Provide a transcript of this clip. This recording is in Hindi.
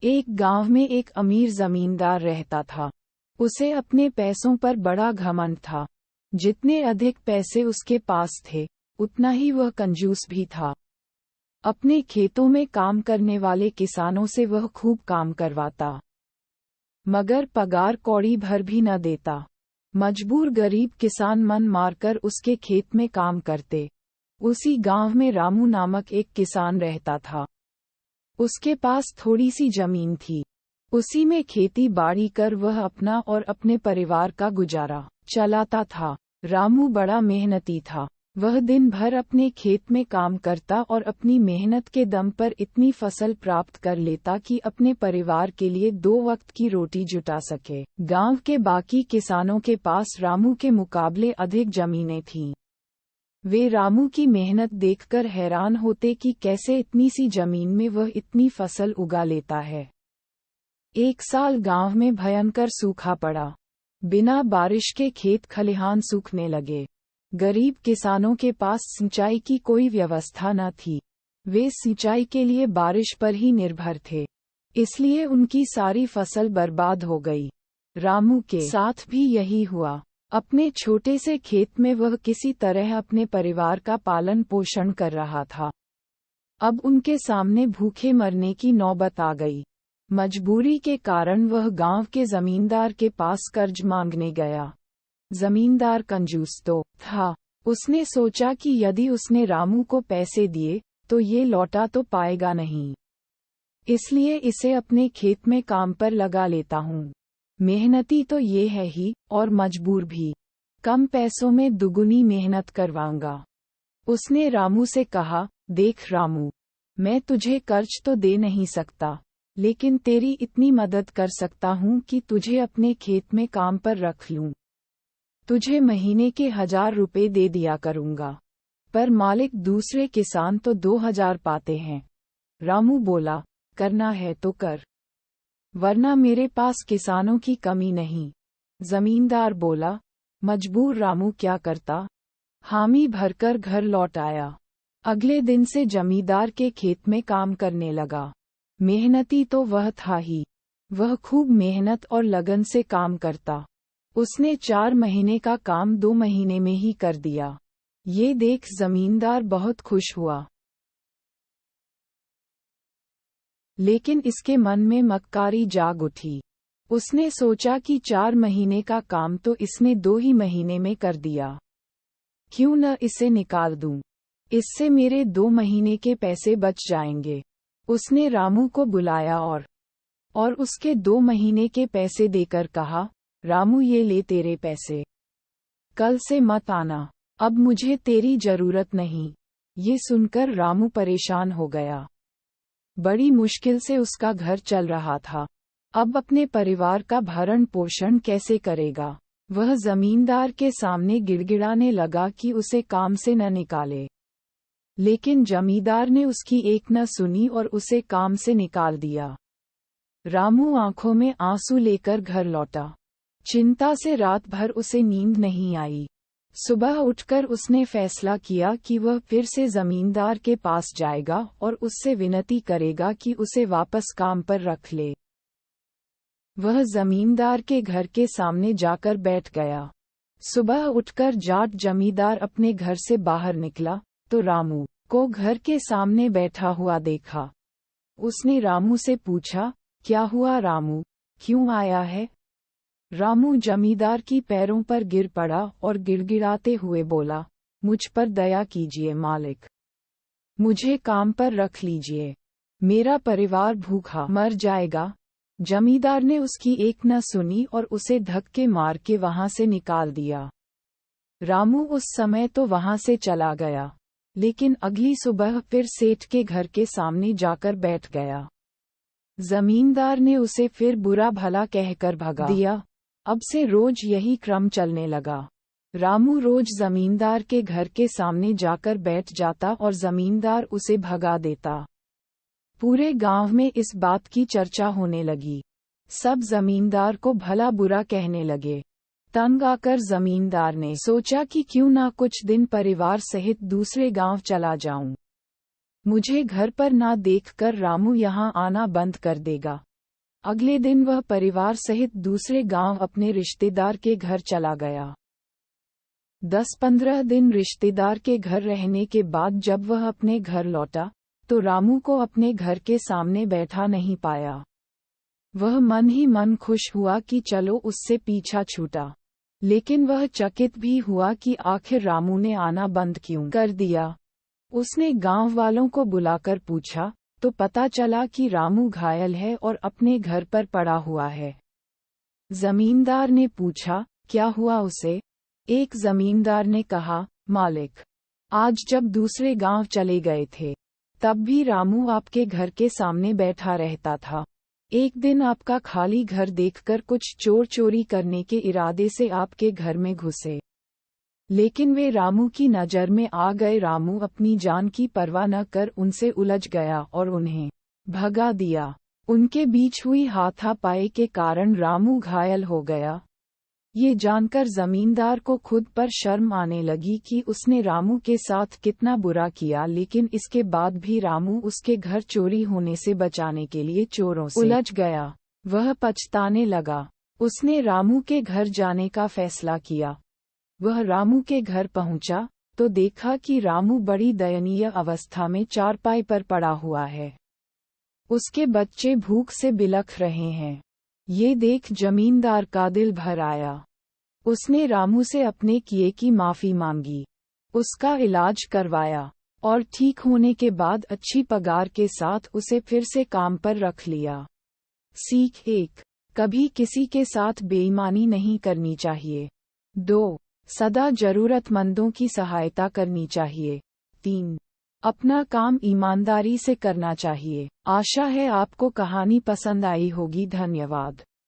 एक गांव में एक अमीर जमींदार रहता था। उसे अपने पैसों पर बड़ा घमंड था। जितने अधिक पैसे उसके पास थे, उतना ही वह कंजूस भी था। अपने खेतों में काम करने वाले किसानों से वह खूब काम करवाता, मगर पगार कौड़ी भर भी न देता। मजबूर गरीब किसान मन मारकर उसके खेत में काम करते। उसी गांव में रामू नामक एक किसान रहता था। उसके पास थोड़ी सी जमीन थी। उसी में खेती बाड़ी कर वह अपना और अपने परिवार का गुजारा चलाता था। रामू बड़ा मेहनती था। वह दिन भर अपने खेत में काम करता और अपनी मेहनत के दम पर इतनी फसल प्राप्त कर लेता कि अपने परिवार के लिए 2 वक्त की रोटी जुटा सके। गांव के बाकी किसानों के पास रामू के मुकाबले अधिक जमीनें थीं। वे रामू की मेहनत देखकर हैरान होते कि कैसे इतनी सी जमीन में वह इतनी फसल उगा लेता है। एक साल गांव में भयंकर सूखा पड़ा। बिना बारिश के खेत खलिहान सूखने लगे। गरीब किसानों के पास सिंचाई की कोई व्यवस्था न थी। वे सिंचाई के लिए बारिश पर ही निर्भर थे, इसलिए उनकी सारी फसल बर्बाद हो गई। रामू के साथ भी यही हुआ। अपने छोटे से खेत में वह किसी तरह अपने परिवार का पालन पोषण कर रहा था। अब उनके सामने भूखे मरने की नौबत आ गई। मजबूरी के कारण वह गांव के जमींदार के पास कर्ज मांगने गया। जमींदार कंजूस तो था। उसने सोचा कि यदि उसने रामू को पैसे दिए तो ये लौटा तो पाएगा नहीं, इसलिए इसे अपने खेत में काम पर लगा लेता हूँ। मेहनती तो ये है ही, और मजबूर भी। कम पैसों में दुगुनी मेहनत करवाऊंगा। उसने रामू से कहा, देख रामू, मैं तुझे कर्ज तो दे नहीं सकता, लेकिन तेरी इतनी मदद कर सकता हूँ कि तुझे अपने खेत में काम पर रख लूँ। तुझे महीने के 1000 रुपए दे दिया करूँगा, पर मालिक दूसरे किसान तो 2000 पाते हैं। रामू बोला, करना है तो कर, वरना मेरे पास किसानों की कमी नहीं। जमींदार बोला। मजबूर रामू क्या करता, हामी भरकर घर लौट आया। अगले दिन से जमींदार के खेत में काम करने लगा। मेहनती तो वह था ही। वह खूब मेहनत और लगन से काम करता। उसने 4 महीने का काम 2 महीने में ही कर दिया। ये देख जमींदार बहुत खुश हुआ, लेकिन इसके मन में मक्कारी जाग उठी। उसने सोचा कि 4 महीने का काम तो इसने 2 ही महीने में कर दिया, क्यों न इसे निकाल दूं। इससे मेरे 2 महीने के पैसे बच जाएंगे। उसने रामू को बुलाया और उसके 2 महीने के पैसे देकर कहा, रामू ये ले तेरे पैसे, कल से मत आना, अब मुझे तेरी जरूरत नहीं। ये सुनकर रामू परेशान हो गया। बड़ी मुश्किल से उसका घर चल रहा था। अब अपने परिवार का भरण पोषण कैसे करेगा। वह जमींदार के सामने गिड़गिड़ाने लगा कि उसे काम से न निकाले, लेकिन जमींदार ने उसकी एक न सुनी और उसे काम से निकाल दिया। रामू आंखों में आंसू लेकर घर लौटा। चिंता से रात भर उसे नींद नहीं आई। सुबह उठकर उसने फैसला किया कि वह फिर से जमींदार के पास जाएगा और उससे विनती करेगा कि उसे वापस काम पर रख ले। वह जमींदार के घर के सामने जाकर बैठ गया। सुबह उठकर जाट जमींदार अपने घर से बाहर निकला तो रामू को घर के सामने बैठा हुआ देखा। उसने रामू से पूछा, क्या हुआ रामू, क्यों आया है? रामू जमींदार की पैरों पर गिर पड़ा और गिड़गिड़ाते हुए बोला, मुझ पर दया कीजिए मालिक, मुझे काम पर रख लीजिए, मेरा परिवार भूखा मर जाएगा। जमींदार ने उसकी एक न सुनी और उसे धक्के मार के वहां से निकाल दिया। रामू उस समय तो वहां से चला गया, लेकिन अगली सुबह फिर सेठ के घर के सामने जाकर बैठ गया। जमींदार ने उसे फिर बुरा भला कहकर भगा दिया। अब से रोज यही क्रम चलने लगा। रामू रोज जमींदार के घर के सामने जाकर बैठ जाता और जमींदार उसे भगा देता। पूरे गांव में इस बात की चर्चा होने लगी। सब जमींदार को भला बुरा कहने लगे। तंग आकर जमींदार ने सोचा कि क्यों ना कुछ दिन परिवार सहित दूसरे गांव चला जाऊं। मुझे घर पर ना देखकर रामू यहाँ आना बंद कर देगा। अगले दिन वह परिवार सहित दूसरे गांव अपने रिश्तेदार के घर चला गया। 10-15 दिन रिश्तेदार के घर रहने के बाद जब वह अपने घर लौटा तो रामू को अपने घर के सामने बैठा नहीं पाया। वह मन ही मन खुश हुआ कि चलो उससे पीछा छूटा, लेकिन वह चकित भी हुआ कि आखिर रामू ने आना बंद क्यों कर दिया। उसने गांव वालों को बुलाकर पूछा तो पता चला कि रामू घायल है और अपने घर पर पड़ा हुआ है। जमींदार ने पूछा, क्या हुआ उसे? एक जमींदार ने कहा, मालिक, आज जब दूसरे गांव चले गए थे तब भी रामू आपके घर के सामने बैठा रहता था। एक दिन आपका खाली घर देखकर कुछ चोर चोरी करने के इरादे से आपके घर में घुसे, लेकिन वे रामू की नज़र में आ गए। रामू अपनी जान की परवाह न कर उनसे उलझ गया और उन्हें भगा दिया। उनके बीच हुई हाथापाई के कारण रामू घायल हो गया। ये जानकर जमींदार को खुद पर शर्म आने लगी कि उसने रामू के साथ कितना बुरा किया, लेकिन इसके बाद भी रामू उसके घर चोरी होने से बचाने के लिए चोरों से उलझ गया। वह पछताने लगा। उसने रामू के घर जाने का फैसला किया। वह रामू के घर पहुंचा तो देखा कि रामू बड़ी दयनीय अवस्था में चारपाई पर पड़ा हुआ है। उसके बच्चे भूख से बिलख रहे हैं। ये देख जमींदार का दिल भर आया। उसने रामू से अपने किए की माफी मांगी, उसका इलाज करवाया और ठीक होने के बाद अच्छी पगार के साथ उसे फिर से काम पर रख लिया। सीख 1, कभी किसी के साथ बेईमानी नहीं करनी चाहिए। 2, सदा जरूरतमंदों की सहायता करनी चाहिए। 3, अपना काम ईमानदारी से करना चाहिए। आशा है आपको कहानी पसंद आई होगी। धन्यवाद।